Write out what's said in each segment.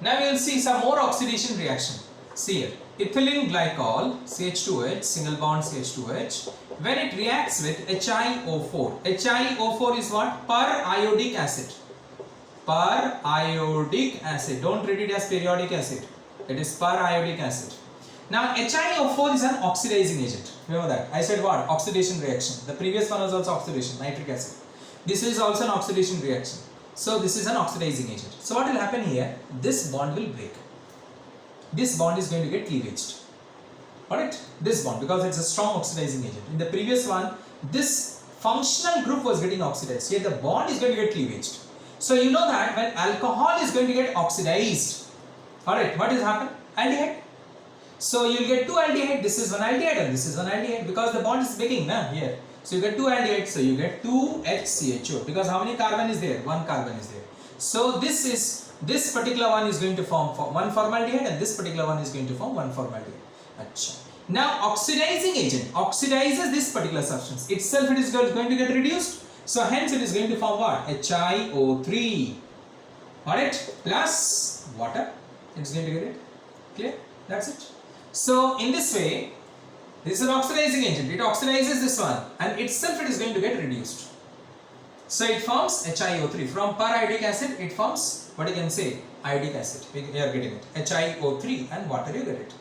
Now we will see some more oxidation reaction. See here, ethylene glycol CH2H, single bond CH2H, when it reacts with HiO4. HiO4 is what? Periodic acid. Periodic acid. Don't read it as periodic acid. It is periodic acid. Now HiO4 is an oxidizing agent. Remember that. I said what? Oxidation reaction. The previous one was also oxidation, nitric acid. This is also an oxidation reaction. So this is an oxidizing agent. So what will happen here? This bond will break. This bond is going to get cleavaged. Alright? This bond, because it's a strong oxidizing agent. In the previous one, this functional group was getting oxidized. Here the bond is going to get cleavaged. So you know that when alcohol is going to get oxidized, alright, what is happen? Aldehyde. So you will get two aldehyde. This is one aldehyde and this is one aldehyde, because the bond is breaking here. So you get two aldehydes, so you get 2HCHO, because how many carbon is there? One carbon is there. So this particular one is going to form one formaldehyde and this particular one is going to form one formaldehyde. Achha. Now oxidizing agent oxidizes this particular substance. Itself it is going to get reduced. So hence it is going to form what? HiO3. Alright? Plus water. It is going to get it. Clear? That's it. So in this way, this is an oxidizing agent. It oxidizes this one and itself it is going to get reduced. So it forms HiO3. From periodic acid it forms what you can say iodic acid. We are getting it. HiO3 and water you get it.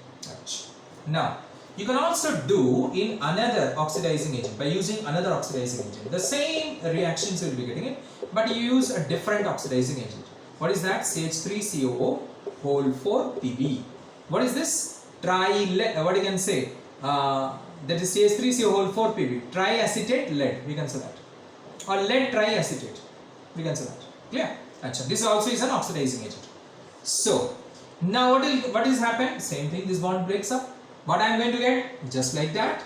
Now you can also do in another oxidizing agent by using another oxidizing agent. The same reactions you will be getting it, but you use a different oxidizing agent. What is that? CH3COO whole 4 Pb. What is this? What you can say? That is CH3CO whole 4 Pb, triacetate lead, we can say that, or lead triacetate, we can say that. Clear? Achha. This also is an oxidizing agent. So now what is happened? Same thing, this bond breaks up. What I am going to get? Just like that,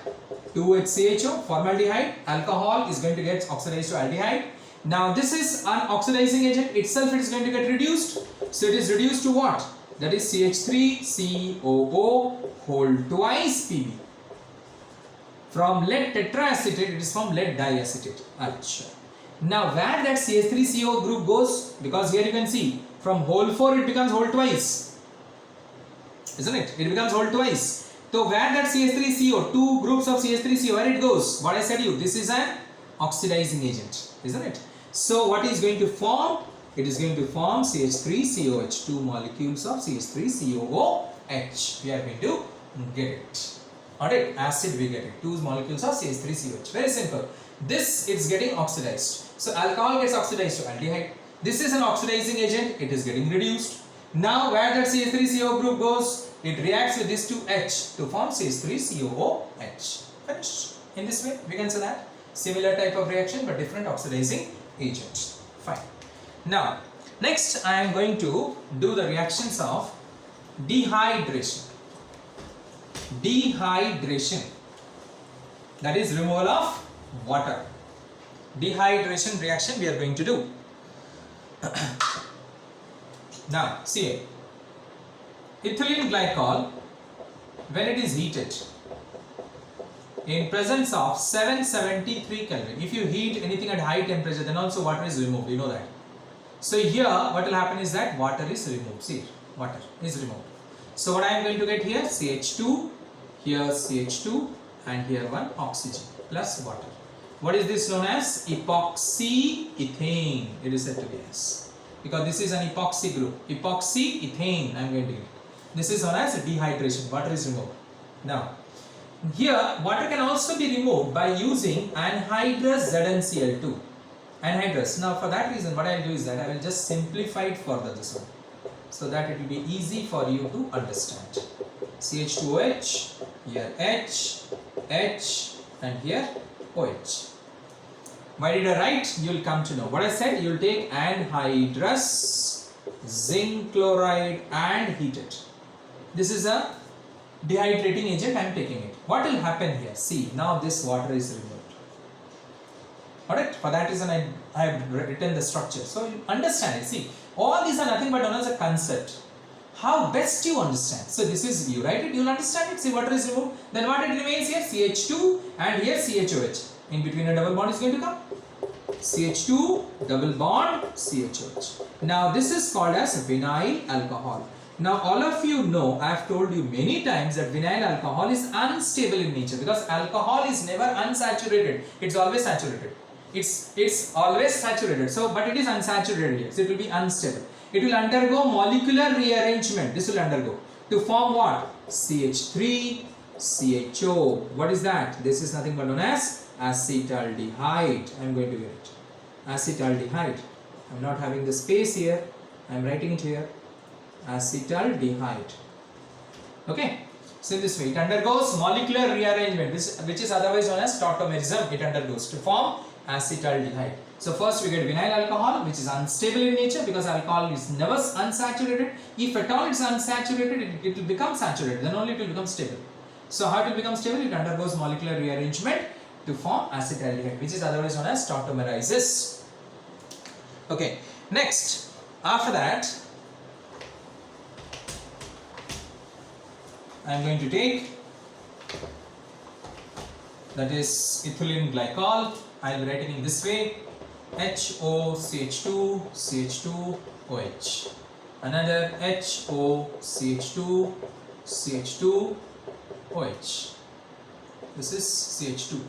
2HCHO, formaldehyde, alcohol is going to get oxidized to aldehyde. Now this is an oxidizing agent, itself it is going to get reduced. So it is reduced to what? That is CH3COO whole twice Pb. From lead tetraacetate, it is from lead diacetate. Achha. Now where that CH3CO group goes, because here you can see from whole 4 it becomes whole twice, isn't it? It becomes whole twice. So where that CH3CO, two groups of CH3CO, where it goes? What I said to you, this is an oxidizing agent, isn't it? So what is going to form? It is going to form CH3COH, two molecules of CH3COOH. We are going to get it. Alright, acid we get it. Two molecules of CH3COH. Very simple. This is getting oxidized. So alcohol gets oxidized to aldehyde. This is an oxidizing agent. It is getting reduced. Now where that CH3CO group goes, it reacts with this 2H to form CH3COOH. Finished. In this way, we can say that. Similar type of reaction but different oxidizing agent. Fine. Now, next I am going to do the reactions of dehydration. Dehydration, that is removal of water. Dehydration reaction we are going to do. Now, see, ethylene glycol, when it is heated in presence of 773 Kelvin, if you heat anything at high temperature, then also water is removed, you know that. So here what will happen is that water is removed. See, water is removed. So what I am going to get here? CH2, here CH2 and here one oxygen plus water. What is this known as? Epoxy ethane, it is said to be as, because this is an epoxy group. Epoxy ethane I am going to get. This is known as dehydration. Water is removed. Now here water can also be removed by using anhydrous ZnCl2. Anhydrous. Now for that reason what I will do is that I will just simplify it further this one, so that it will be easy for you to understand. CH2OH, here H, H and here OH. Why did I write? You will come to know. What I said, you will take anhydrous zinc chloride and heat it. This is a dehydrating agent, I am taking it. What will happen here? See, now this water is removed. Alright, for that reason I have written the structure. So you understand it. See, all these are nothing but known as a concept. How best you understand. So this is, you write it, you will understand it. See, water is removed. Then what it remains here? CH2 and here CHOH. In between a double bond is going to come. CH2 double bond CHOH. Now this is called as vinyl alcohol. Now all of you know, I have told you many times that vinyl alcohol is unstable in nature because alcohol is never unsaturated. It's always saturated. It's always saturated. So, but it is unsaturated here. So it will be unstable. It will undergo molecular rearrangement. This will undergo to form what? CH3 CHO. What is that? This is nothing but known as acetaldehyde. I am going to get it. Acetaldehyde. I am not having the space here. I am writing it here. Acetaldehyde. Okay. So in this way, it undergoes molecular rearrangement, which is otherwise known as tautomerism. It undergoes to form acetaldehyde. So first we get vinyl alcohol, which is unstable in nature because alcohol is never unsaturated. If at all it's unsaturated, it will become saturated. Then only it will become stable. So how it will become stable? It undergoes molecular rearrangement to form acetaldehyde, which is otherwise known as tautomerizes. Okay. Next, after that, I am going to take, that is ethylene glycol. I will write it in this way: HOCH2 CH2 OH. Another HOCH2 CH2 OH. This is CH2.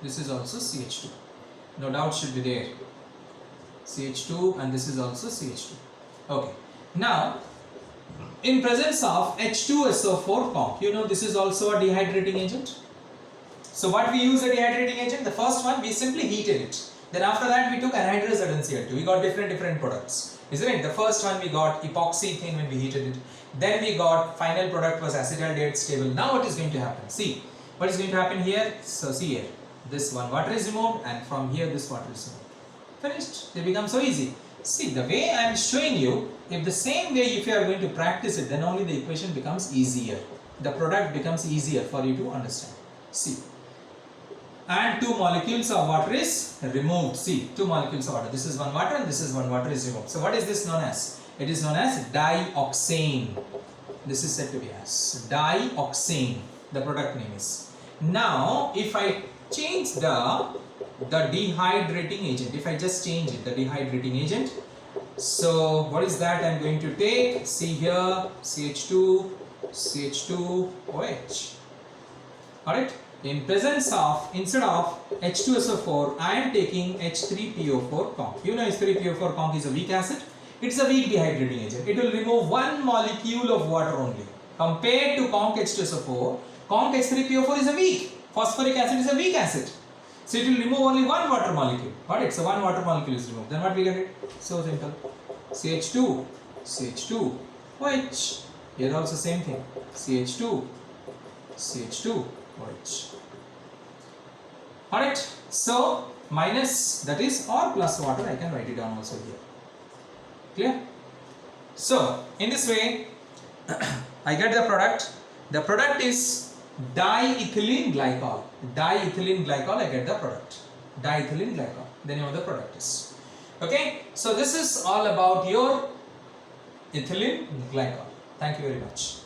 This is also CH2. No doubt should be there. CH2 and this is also CH2. Okay. Now, in presence of H2SO4 comp, you know this is also a dehydrating agent. So what we use a dehydrating agent? The first one we simply heated it. Then after that we took anhydrous ZnCl2. We got different products. Isn't it? The first one we got epoxy ethane when we heated it. Then we got final product was acetaldehyde stable. Now what is going to happen? See what is going to happen here. So see here, this one water is removed and from here this water is removed. Finished. They become so easy. See the way I am showing you. If the same way if you are going to practice it, then only the equation becomes easier. The product becomes easier for you to understand. See. And 2 molecules of water is removed. See, 2 molecules of water. This is one water and this is one water is removed. So what is this known as? It is known as dioxane. This is said to be as dioxane. The product name is. Now, if I change the dehydrating agent, if I just change it, the dehydrating agent. So what is that I am going to take? See here, CH2, CH2, OH. Alright. In presence of, instead of H2SO4, I am taking H3PO4 conc. You know H3PO4 conc is a weak acid. It's a weak dehydrating agent. It will remove 1 molecule of water only. Compared to conc H2SO4, conc H3PO4 is a weak. Phosphoric acid is a weak acid. So it will remove only 1 water molecule. Alright, so 1 water molecule is removed. Then what we get it? So simple. CH2, CH2, OH. Here also same thing. CH2, CH2, OH. Alright, so minus, that is, or plus water, I can write it down also here. Clear? So in this way I get the product. The product is diethylene glycol. Diethylene glycol, I get the product. Diethylene glycol, the name of the product is. Okay, so this is all about your ethylene glycol. Thank you very much.